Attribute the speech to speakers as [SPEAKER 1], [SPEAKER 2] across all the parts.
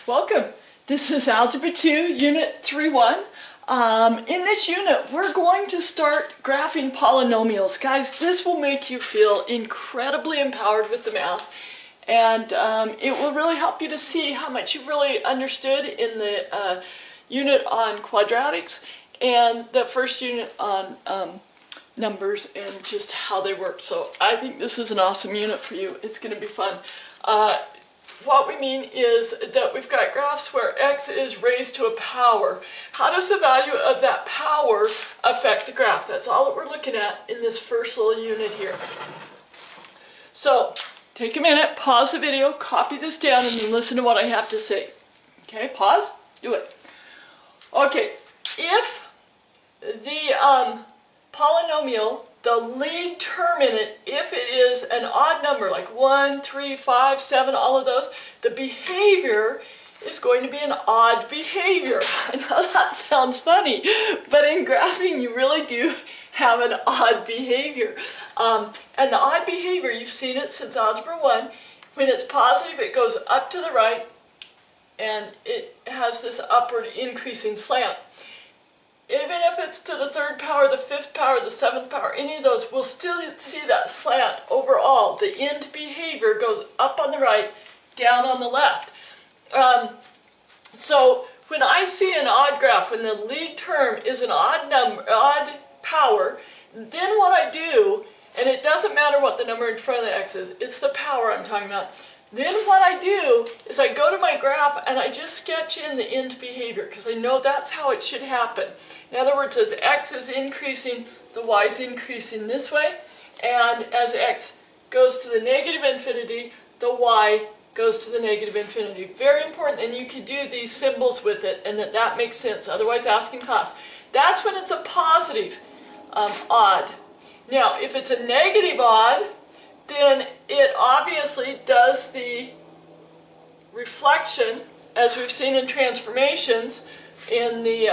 [SPEAKER 1] Welcome. This is Algebra 2, Unit 3.1. In this unit, we're going to start graphing polynomials. Guys, this will make you feel incredibly empowered with the math, and it will really help you to see how much you've really understood in the unit on quadratics and the first unit on numbers and just how they work. So I think this is an awesome unit for you. It's going to be fun. What we mean is that we've got graphs where x is raised to a power. How does the value of that power affect the graph? That's all that we're looking at in this first little unit here. So take a minute, pause the video, copy this down, and then listen to what I have to say. Okay, pause, do it. Okay, if the polynomial, the lead term in it, if it is an odd number, like 1, 3, 5, 7, all of those, the behavior is going to be an odd behavior. I know that sounds funny, but in graphing you really do have an odd behavior. And the odd behavior, you've seen it since Algebra 1, when it's positive it goes up to the right and it has this upward increasing slant. Even if it's to the third power, the fifth power, the seventh power, any of those, we'll still see that slant overall. The end behavior goes up on the right, down on the left. So when I see an odd graph, when the lead term is an odd number, odd power, then what I do, and it doesn't matter what the number in front of the x is, it's the power I'm talking about. Then what I do is I go to my graph and I just sketch in the end behavior because I know that's how it should happen. In other words, as x is increasing, the y is increasing this way, and as x goes to the negative infinity, the y goes to the negative infinity. Very important, and you can do these symbols with it, and that makes sense. Otherwise, ask in class. That's when it's a positive odd. Now, if it's a negative odd, then it obviously does the reflection, as we've seen in transformations in the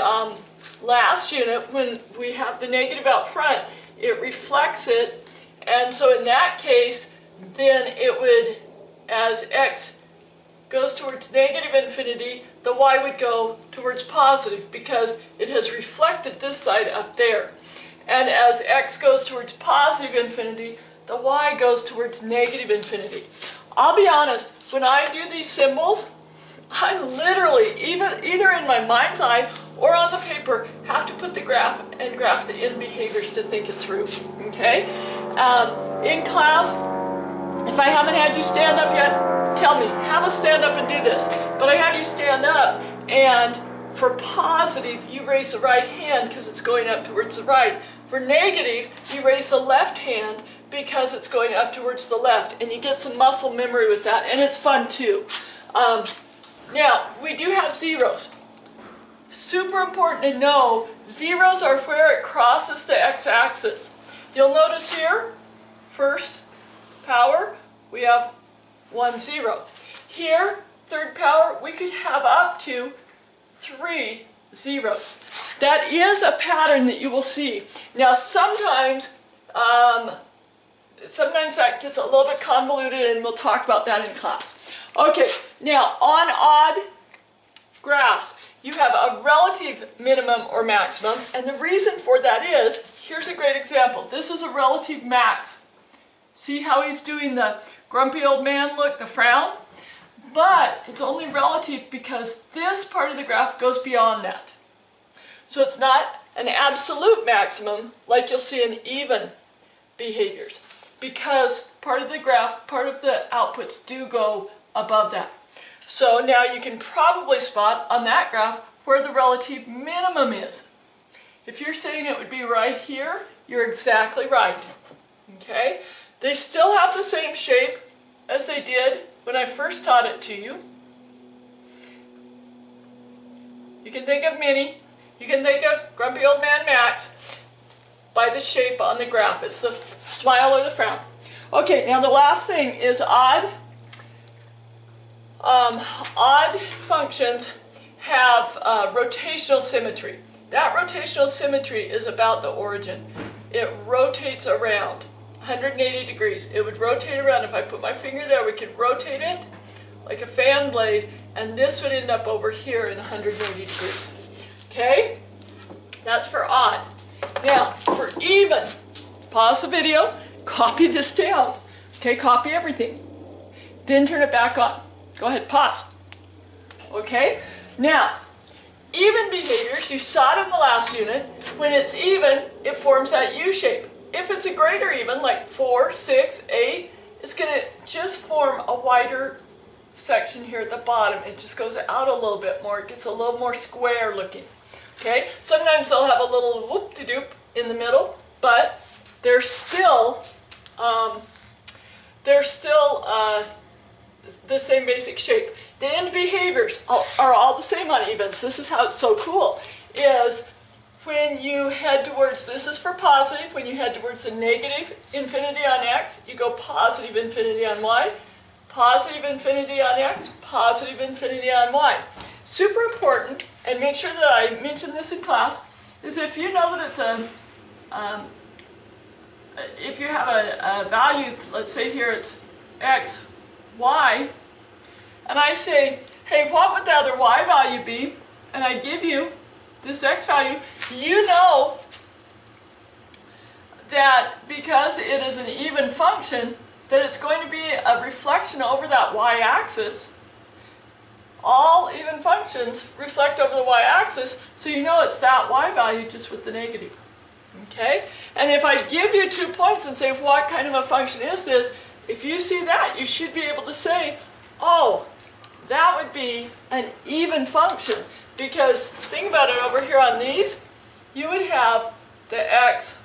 [SPEAKER 1] last unit, when we have the negative out front, it reflects it, and so in that case, then it would, as x goes towards negative infinity, the y would go towards positive because it has reflected this side up there. And as x goes towards positive infinity, the y goes towards negative infinity. I'll be honest, when I do these symbols, I literally, either in my mind's eye or on the paper, have to put the graph and graph the end behaviors to think it through, okay? In class, if I haven't had you stand up yet, tell me, have us stand up and do this. But I have you stand up, and for positive, you raise the right hand because it's going up towards the right. For negative, you raise the left hand because it's going up towards the left, and you get some muscle memory with that, and it's fun too. Now, we do have zeros. Super important to know, zeros are where it crosses the x-axis. You'll notice here, first power, we have 1, 0. Here, third power, we could have up to 3 zeros. That is a pattern that you will see. Now, sometimes that gets a little bit convoluted, and we'll talk about that in class. Okay, now on odd graphs, you have a relative minimum or maximum, and the reason for that is, here's a great example. This is a relative max. See how he's doing the grumpy old man look, the frown? But it's only relative because this part of the graph goes beyond that. So it's not an absolute maximum like you'll see in even behaviors, because part of the graph, part of the outputs do go above that. So now you can probably spot on that graph where the relative minimum is. If you're saying it would be right here, you're exactly right. Okay? They still have the same shape as they did when I first taught it to you. You can think of Minnie, you can think of Grumpy Old Man Max by the shape on the graph. It's the smile or the frown. Okay, now the last thing is odd. Odd functions have rotational symmetry. That rotational symmetry is about the origin. It rotates around 180 degrees. It would rotate around. If I put my finger there, we could rotate it like a fan blade, and this would end up over here in 180 degrees. Okay? That's for odd. Now, for even, pause the video, copy this down. Okay, copy everything. Then turn it back on. Go ahead, pause. Okay? Now, even behaviors, you saw it in the last unit. When it's even, it forms that U shape. If it's a greater even, like 4, 6, 8, it's going to just form a wider section here at the bottom. It just goes out a little bit more. It gets a little more square looking. Okay? Sometimes they'll have a little whoop-de-doop in the middle, but they're still the same basic shape. The end behaviors are all the same on evens. This is how it's so cool, is when you head towards, this is for positive, when you head towards the negative infinity on x, you go positive infinity on y, positive infinity on x, positive infinity on y. Super important, and make sure that I mention this in class, is if you know that it's if you have a value, let's say here it's x, y, and I say, hey, what would the other y value be? And I give you this x value, you know that because it is an even function, that it's going to be a reflection over that y-axis. All even functions reflect over the y-axis, so you know it's that y value just with the negative. Okay? And if I give you 2 points and say, what kind of a function is this? If you see that, you should be able to say, oh, that would be an even function. Because think about it over here on these, you would have the x,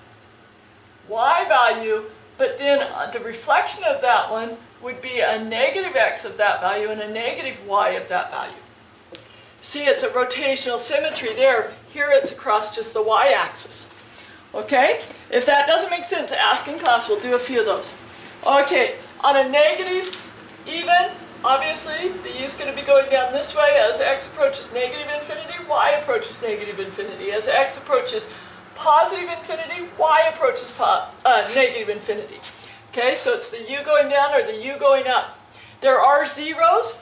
[SPEAKER 1] y value, but then the reflection of that one would be a negative x of that value and a negative y of that value. See, it's a rotational symmetry there. Here it's across just the y-axis. Okay? If that doesn't make sense, ask in class. We'll do a few of those. Okay, on a negative even, obviously the u is going to be going down this way. As x approaches negative infinity, y approaches negative infinity. As x approaches positive infinity, y approaches negative infinity. Okay, so it's the u going down or the u going up. There are zeros.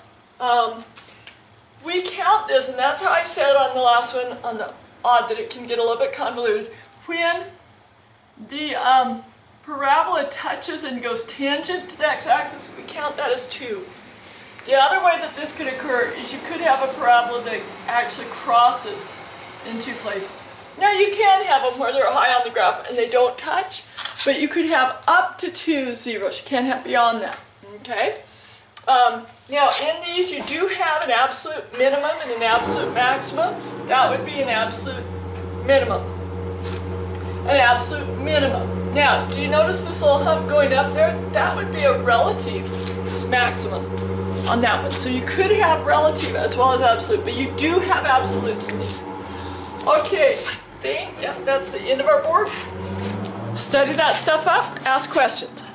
[SPEAKER 1] We count this, and that's how I said on the last one, on the odd, that it can get a little bit convoluted. When the parabola touches and goes tangent to the x-axis, we count that as 2. The other way that this could occur is you could have a parabola that actually crosses in 2 places. Now you can have them where they're high on the graph and they don't touch, but you could have up to 2 zeros. You can't have beyond that. Okay? Now in these you do have an absolute minimum and an absolute maximum. That would be an absolute minimum. An absolute minimum. Now, do you notice this little hump going up there? That would be a relative maximum on that one. So you could have relative as well as absolute, but you do have absolutes in these. Okay, that's the end of our board. Study that stuff up, ask questions.